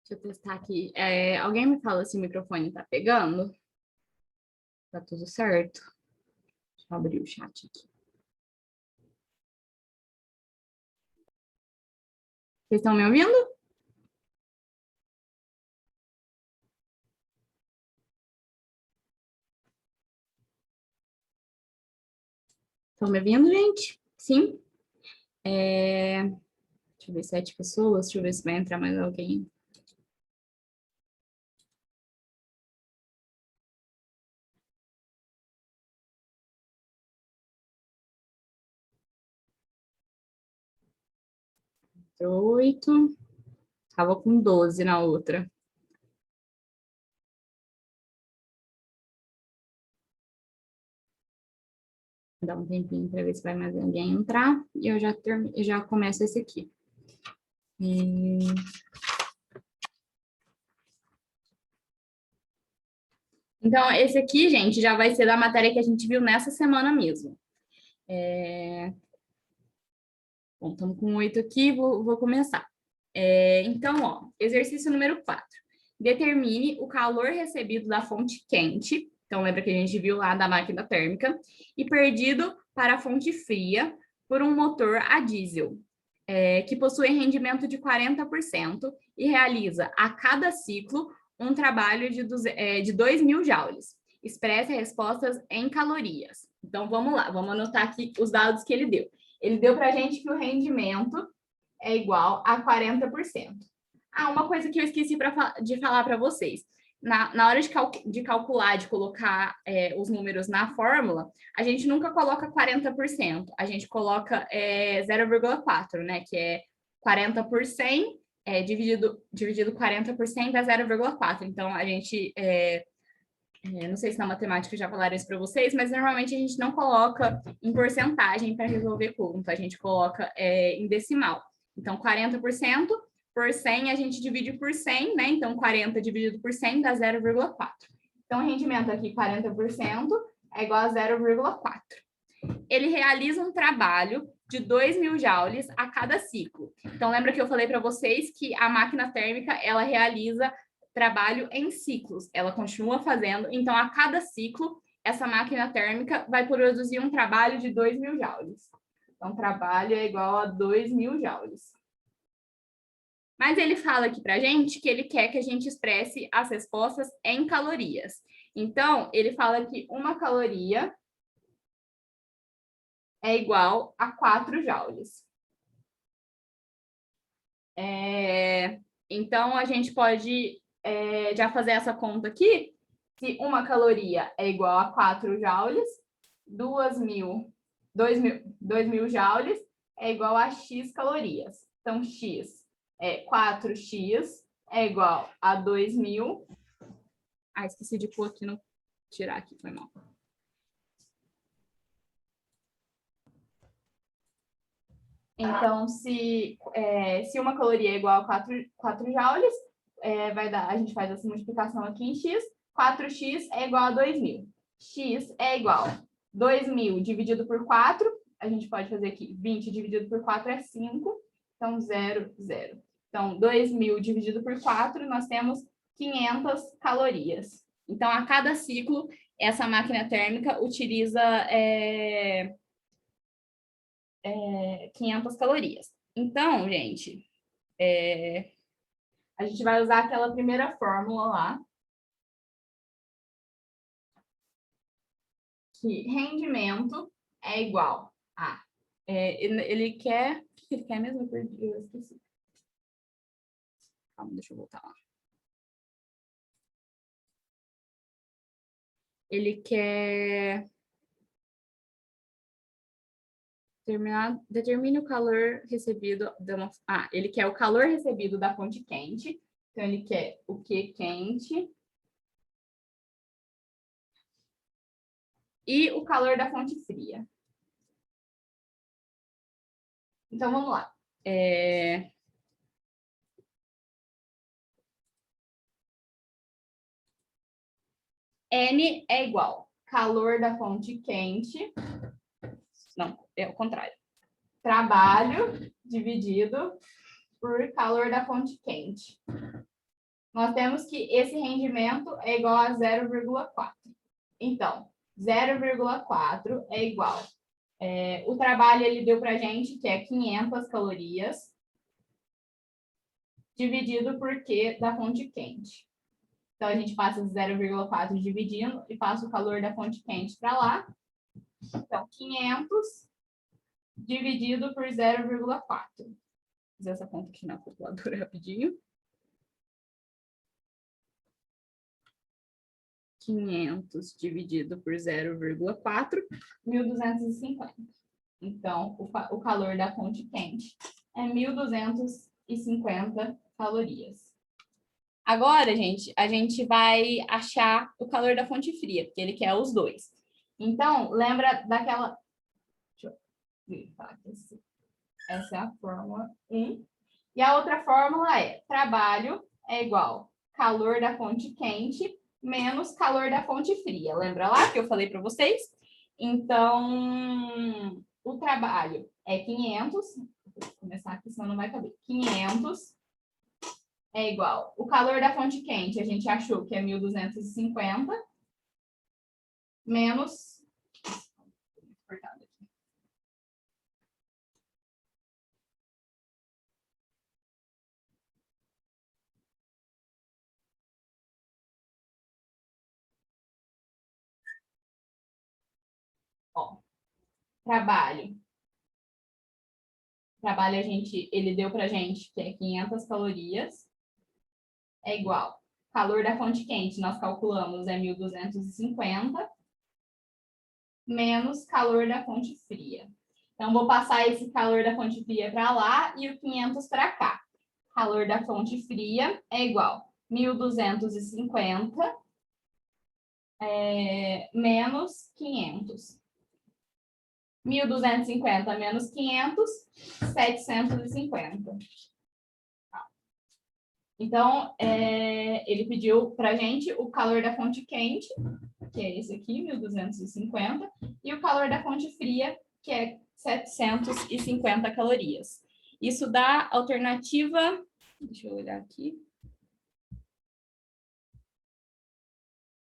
Deixa eu testar aqui. Alguém me fala se o microfone tá pegando? Tá tudo certo? Deixa eu abrir o chat aqui. Vocês estão me ouvindo? Estão me ouvindo, gente? Sim? Deixa eu ver, 7 pessoas. Deixa eu ver se vai entrar mais alguém. Entrou 8. Tava com 12 na outra. Vou dar um tempinho para ver se vai mais alguém entrar. E eu já começo esse aqui. Então, esse aqui, gente, já vai ser da matéria que a gente viu nessa semana mesmo. Bom, estamos com 8 aqui, vou começar. Então, ó, exercício número 4. Determine o calor recebido da fonte quente, então lembra que a gente viu lá da máquina térmica, e perdido para a fonte fria por um motor a diesel, que possui rendimento de 40% e realiza a cada ciclo um trabalho de 2.000 joules. Expresse respostas em calorias. Então, vamos lá, vamos anotar aqui os dados que ele deu. Ele deu para a gente que o rendimento é igual a 40%. Uma coisa que eu esqueci de falar para vocês. Na hora de calcular, de colocar os números na fórmula, a gente nunca coloca 40%, a gente coloca 0,4, né? Que é 40 por 100, dividido 40 por 100 dá 0,4. Então, a gente... não sei se na matemática já falaram isso para vocês, mas normalmente a gente não coloca em porcentagem para resolver conta, a gente coloca em decimal. Então, 40% por 100 a gente divide por 100, né? Então, 40 dividido por 100 dá 0,4. Então, o rendimento aqui, 40%, é igual a 0,4. Ele realiza um trabalho de 2.000 joules a cada ciclo. Então, lembra que eu falei para vocês que a máquina térmica, ela realiza trabalho em ciclos. Ela continua fazendo, então, a cada ciclo, essa máquina térmica vai produzir um trabalho de 2.000 joules. Então, trabalho é igual a 2.000 joules. Mas ele fala aqui para a gente que ele quer que a gente expresse as respostas em calorias. Então, ele fala que uma caloria é igual a 4 joules. Então, a gente pode já fazer essa conta aqui. Se uma caloria é igual a 4 joules, 2.000 joules é igual a X calorias. Então, X 4x é igual a 2.000. Esqueci de pôr aqui no... Tirar aqui, foi mal. Então, se uma caloria é igual a 4 joules, a gente faz essa multiplicação aqui em x, 4x é igual a 2.000. X é igual a 2.000 dividido por 4, a gente pode fazer aqui, 20 dividido por 4 é 5, então 0, 0. Então, 2.000 dividido por 4, nós temos 500 calorias. Então, a cada ciclo, essa máquina térmica utiliza 500 calorias. Então, gente, a gente vai usar aquela primeira fórmula lá, que rendimento é igual a... ele quer... O que ele quer mesmo? Eu esqueci. Calma, deixa eu voltar lá. Ele quer... Determine o calor recebido... ele quer o calor recebido da fonte quente. Então, ele quer o Q quente e o calor da fonte fria. Então, vamos lá. N é igual calor da fonte quente. Não, é o contrário. Trabalho dividido por calor da fonte quente. nós temos que esse rendimento é igual a 0,4. Então, 0,4 é igual. O trabalho ele deu para a gente que é 500 calorias, dividido por Q da fonte quente. Então, a gente passa 0,4 dividindo e passa o calor da fonte quente para lá. Então, 500 dividido por 0,4. Vou fazer essa conta aqui na calculadora rapidinho. 500 dividido por 0,4, 1.250. Então, o calor da fonte quente é 1.250 calorias. Agora, gente, a gente vai achar o calor da fonte fria, porque ele quer os dois. Então, lembra daquela... Deixa eu verificar aqui. Essa é a fórmula 1. E a outra fórmula é trabalho é igual calor da fonte quente menos calor da fonte fria. Lembra lá que eu falei para vocês? Então, o trabalho é 500. Vou começar aqui, senão não vai caber. 500 é igual. O calor da fonte quente, a gente achou que é 1.250 menos... Ó, trabalho, ele deu pra gente que é 500 calorias, é igual. Calor da fonte quente, nós calculamos, é 1.250, menos calor da fonte fria. Então, vou passar esse calor da fonte fria para lá e o 500 para cá. Calor da fonte fria é igual 1.250 menos 500. 1.250 menos 500, 750. Então, ele pediu para a gente o calor da fonte quente, que é esse aqui, 1.250, e o calor da fonte fria, que é 750 calorias. Isso dá alternativa... Deixa eu olhar aqui.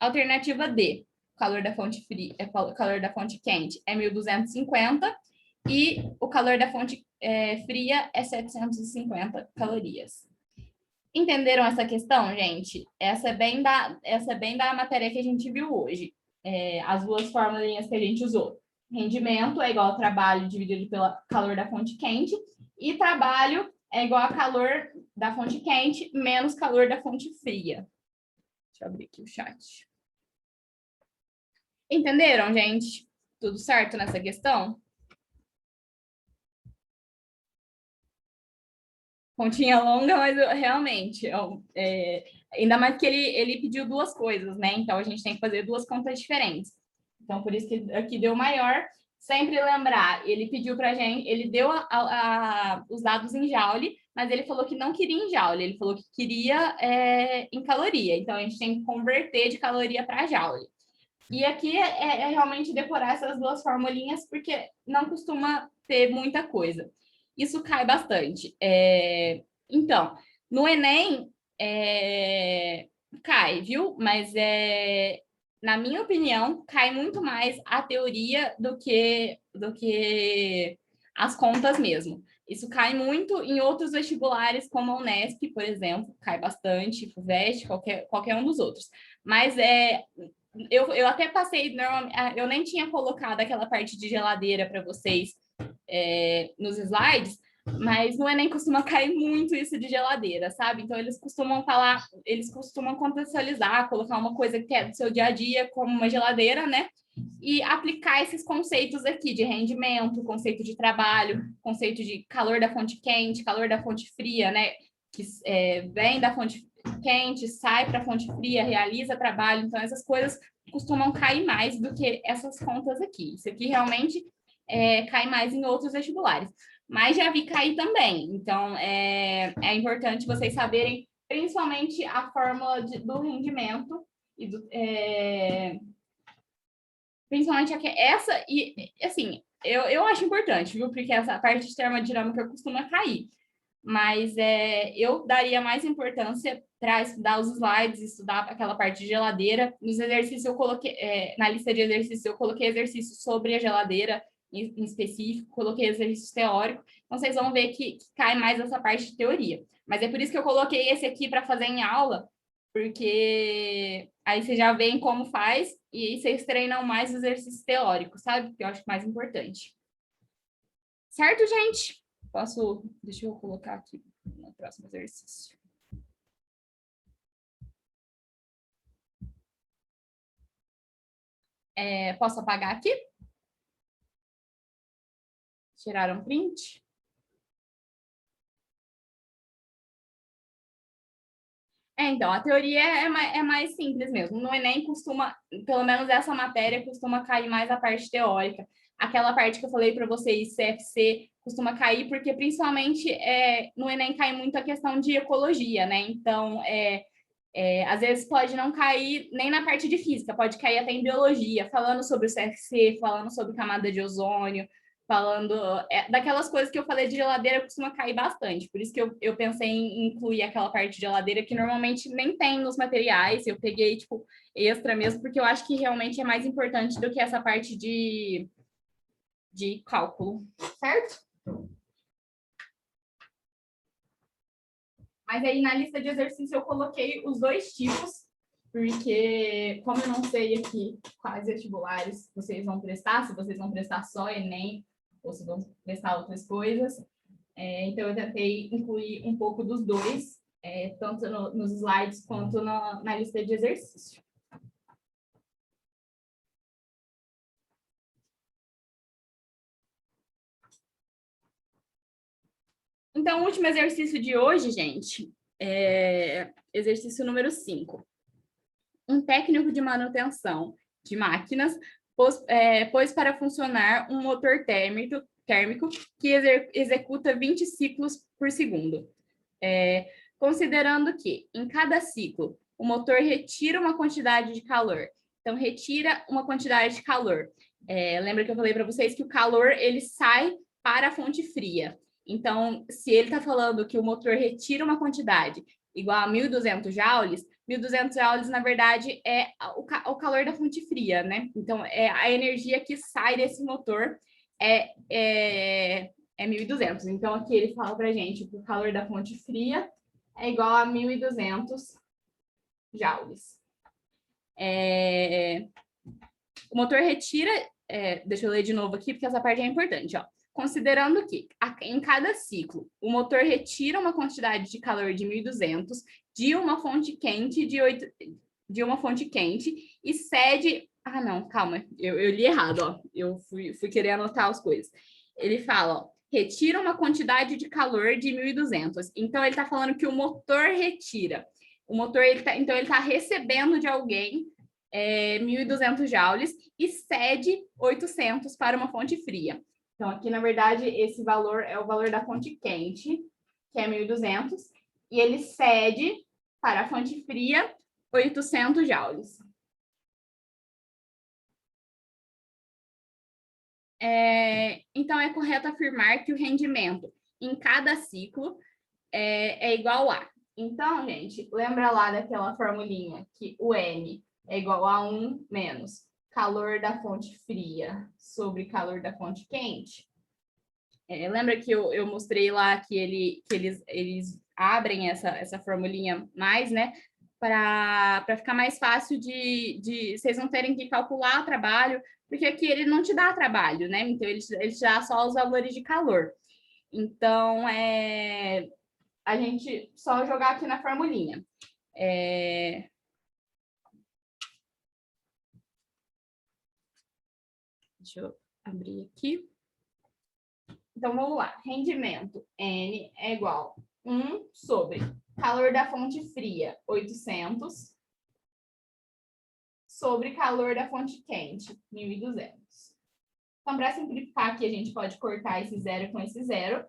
Alternativa D. O calor da fonte fria, calor da fonte quente é 1.250 e o calor da fonte fria é 750 calorias. Entenderam essa questão, gente? Essa é bem da matéria que a gente viu hoje. As duas formulinhas que a gente usou. Rendimento é igual a trabalho dividido pelo calor da fonte quente e trabalho é igual a calor da fonte quente menos calor da fonte fria. Deixa eu abrir aqui o chat. Entenderam, gente? Tudo certo nessa questão? Continha longa, mas realmente, ainda mais que ele pediu duas coisas, né? Então, a gente tem que fazer duas contas diferentes. Então, por isso que aqui deu maior. Sempre lembrar, ele pediu para a gente, ele deu os dados em joule, mas ele falou que não queria em joule, ele falou que queria em caloria. Então, a gente tem que converter de caloria para joule. E aqui é realmente decorar essas duas formulinhas, porque não costuma ter muita coisa. Isso cai bastante. Então, no Enem, cai, viu? Mas, na minha opinião, cai muito mais a teoria do que as contas mesmo. Isso cai muito em outros vestibulares, como a Unesp, por exemplo, cai bastante, FUVEST, qualquer um dos outros. Mas eu até passei, eu nem tinha colocado aquela parte de geladeira para vocês nos slides, mas no Enem costuma cair muito isso de geladeira, sabe? Então, eles costumam falar, eles costumam contextualizar, colocar uma coisa que é do seu dia a dia, como uma geladeira, né? E aplicar esses conceitos aqui de rendimento, conceito de trabalho, conceito de calor da fonte quente, calor da fonte fria, né? Que vem da fonte quente, sai para a fonte fria, realiza trabalho. Então, essas coisas costumam cair mais do que essas contas aqui. Isso aqui realmente cai mais em outros vestibulares. Mas já vi cair também. Então, é importante vocês saberem, principalmente a fórmula do rendimento e principalmente essa, e assim, eu acho importante, viu? Porque essa parte de termodinâmica costuma cair. mas eu daria mais importância para estudar os slides, estudar aquela parte de geladeira. Nos exercícios eu coloquei, na lista de exercícios eu coloquei exercícios sobre a geladeira em específico, coloquei exercícios teóricos, então vocês vão ver que cai mais essa parte de teoria. Mas é por isso que eu coloquei esse aqui para fazer em aula, porque aí vocês já veem como faz e aí vocês treinam mais exercícios teóricos, sabe? Que eu acho mais importante. Certo, gente? Deixa eu colocar aqui no próximo exercício. Posso apagar aqui? Tirar um print? Então, a teoria é mais simples mesmo. No Enem costuma, pelo menos essa matéria, costuma cair mais a parte teórica. Aquela parte que eu falei para vocês, CFC, costuma cair, porque principalmente no Enem cai muito a questão de ecologia, né? Então, às vezes pode não cair nem na parte de física, pode cair até em biologia, falando sobre o CFC, falando sobre camada de ozônio, falando daquelas coisas que eu falei de geladeira costuma cair bastante. Por isso que eu pensei em incluir aquela parte de geladeira que normalmente nem tem nos materiais. Eu peguei, tipo, extra mesmo, porque eu acho que realmente é mais importante do que essa parte de cálculo, certo? Mas aí na lista de exercícios eu coloquei os dois tipos, porque como eu não sei aqui quais vestibulares vocês vão prestar, se vocês vão prestar só Enem ou se vão prestar outras coisas, então eu tentei incluir um pouco dos dois, tanto nos slides quanto na lista de exercício. Então, o último exercício de hoje, gente, é exercício número 5. Um técnico de manutenção de máquinas pôs para funcionar um motor térmico que executa 20 ciclos por segundo. Considerando que, em cada ciclo, o motor retira uma quantidade de calor. Então, retira uma quantidade de calor. Lembra que eu falei para vocês que o calor ele sai para a fonte fria. Então, se ele está falando que o motor retira uma quantidade igual a 1.200 joules, 1.200 joules, na verdade, é o calor da fonte fria, né? Então, a energia que sai desse motor é 1.200. Então, aqui ele fala para a gente que o calor da fonte fria é igual a 1.200 joules. O motor retira... deixa eu ler de novo aqui, porque essa parte é importante, ó. Considerando que, em cada ciclo, o motor retira uma quantidade de calor de 1.200 de uma fonte quente de uma fonte quente e cede... Ah, não, calma, eu li errado, ó. Eu fui querer anotar as coisas. Ele fala, ó, retira uma quantidade de calor de 1.200. Então, ele está falando que o motor retira. O motor, então, ele está recebendo de alguém 1.200 joules e cede 800 para uma fonte fria. Então, aqui, na verdade, esse valor é o valor da fonte quente, que é 1.200, e ele cede para a fonte fria 800 joules. Então, é correto afirmar que o rendimento em cada ciclo é igual a... Então, gente, lembra lá daquela formulinha que o M é igual a 1 menos calor da fonte fria sobre calor da fonte quente? Lembra que eu mostrei lá que eles abrem essa formulinha mais, né? Para ficar mais fácil de vocês não terem que calcular o trabalho, porque aqui ele não te dá trabalho, né? Então, ele te dá só os valores de calor. Então, a gente só jogar aqui na formulinha. Deixa eu abrir aqui. Então, vamos lá. Rendimento N é igual a 1 sobre calor da fonte fria, 800, sobre calor da fonte quente, 1.200. Então, para simplificar aqui, a gente pode cortar esse zero com esse zero.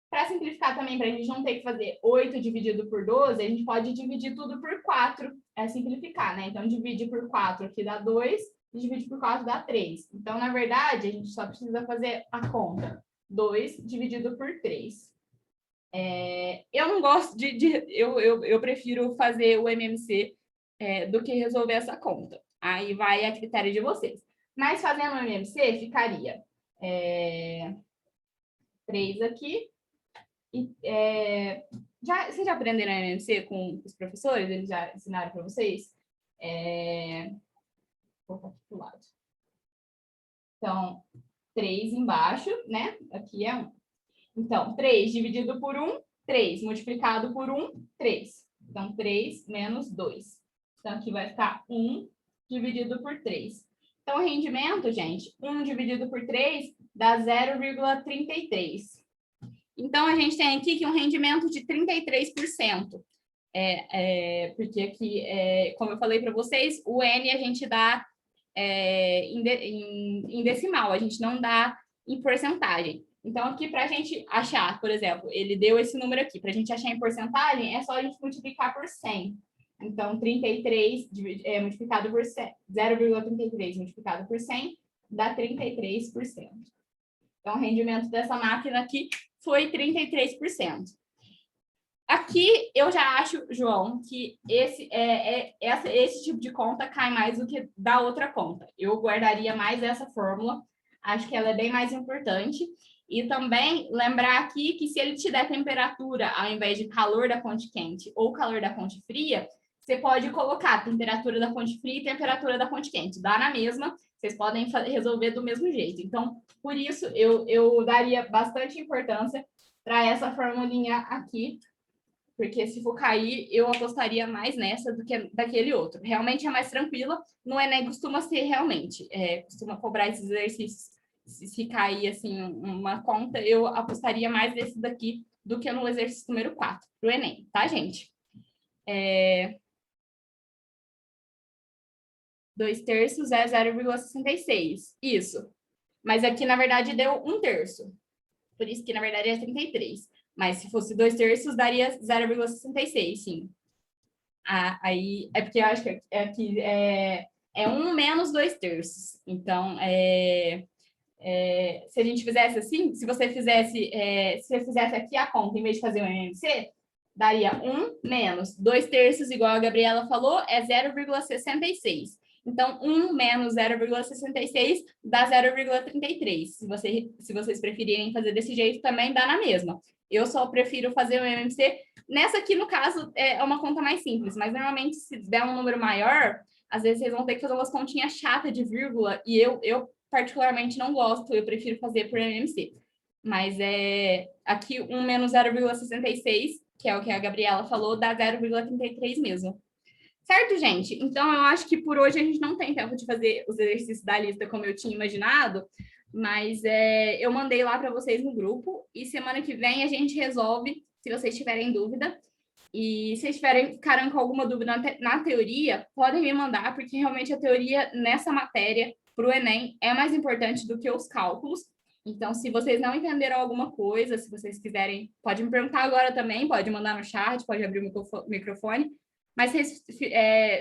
Para simplificar também, para a gente não ter que fazer 8 dividido por 12, a gente pode dividir tudo por 4. É simplificar, né? Então, divide por 4 aqui dá 2, divide por 4 dá 3. Então, na verdade, a gente só precisa fazer a conta. 2 dividido por 3. Eu não gosto eu prefiro fazer o MMC do que resolver essa conta. Aí vai a critério de vocês. Mas fazendo o MMC, ficaria 3 aqui. Vocês já aprenderam MMC com os professores? Eles já ensinaram para vocês? Vou colocar aqui para o lado. Então, 3 embaixo, né? Aqui é 1. Então, 3 dividido por 1, 3. Multiplicado por 1, 3. Então, 3 menos 2. Então, aqui vai ficar 1 dividido por 3. Então, o rendimento, gente, 1 dividido por 3 dá 0,33. Então, a gente tem aqui que um rendimento de 33%. Porque aqui, como eu falei para vocês, o N a gente dá em decimal, a gente não dá em porcentagem. Então, aqui, para a gente achar, por exemplo, ele deu esse número aqui, para a gente achar em porcentagem, é só a gente multiplicar por 100. Então, 33 multiplicado por 100, 0,33 multiplicado por 100 dá 33%. Então, o rendimento dessa máquina aqui foi 33%. Aqui, eu já acho, João, que esse tipo de conta cai mais do que da outra conta. Eu guardaria mais essa fórmula, acho que ela é bem mais importante. E também lembrar aqui que se ele te der temperatura ao invés de calor da fonte quente ou calor da fonte fria, você pode colocar temperatura da fonte fria e temperatura da fonte quente. Dá na mesma, vocês podem resolver do mesmo jeito. Então, por isso, eu daria bastante importância para essa formulinha aqui, porque se for cair, eu apostaria mais nessa do que daquele outro. Realmente é mais tranquila, no Enem costuma ser realmente, costuma cobrar esses exercícios. Se cair, assim, uma conta, eu apostaria mais nesse daqui do que no exercício número 4, para o Enem, tá, gente? 2/3 é 0,66, isso. Mas aqui, na verdade, deu 1/3. Por isso que, na verdade, é 33. Mas se fosse 2/3, daria 0,66, sim. Aí, é porque eu acho que aqui é 1 menos 2/3. Então, se a gente fizesse assim, se você fizesse aqui a conta, em vez de fazer o MMC, daria 1 menos 2/3, igual a Gabriela falou, é 0,66. Então, 1 menos 0,66 dá 0,33. Se vocês preferirem fazer desse jeito, também dá na mesma. Eu só prefiro fazer o MMC. Nessa aqui, no caso, é uma conta mais simples, mas normalmente, se der um número maior, às vezes vocês vão ter que fazer umas continhas chatas de vírgula, e eu particularmente não gosto, eu prefiro fazer por MMC. Mas aqui 1 menos 0,66, que é o que a Gabriela falou, dá 0,33 mesmo. Certo, gente? Então, eu acho que por hoje a gente não tem tempo de fazer os exercícios da lista como eu tinha imaginado, mas eu mandei lá para vocês no grupo, e semana que vem a gente resolve, se vocês tiverem dúvida. E se ficaram com alguma dúvida na teoria, podem me mandar, porque realmente a teoria nessa matéria, para o Enem, é mais importante do que os cálculos. Então, se vocês não entenderam alguma coisa, se vocês quiserem, pode me perguntar agora também, pode mandar no chat, pode abrir o microfone. Mas se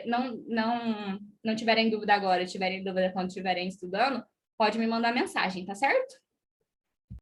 não tiverem dúvida agora, tiverem dúvida quando estiverem estudando, pode me mandar mensagem, tá certo?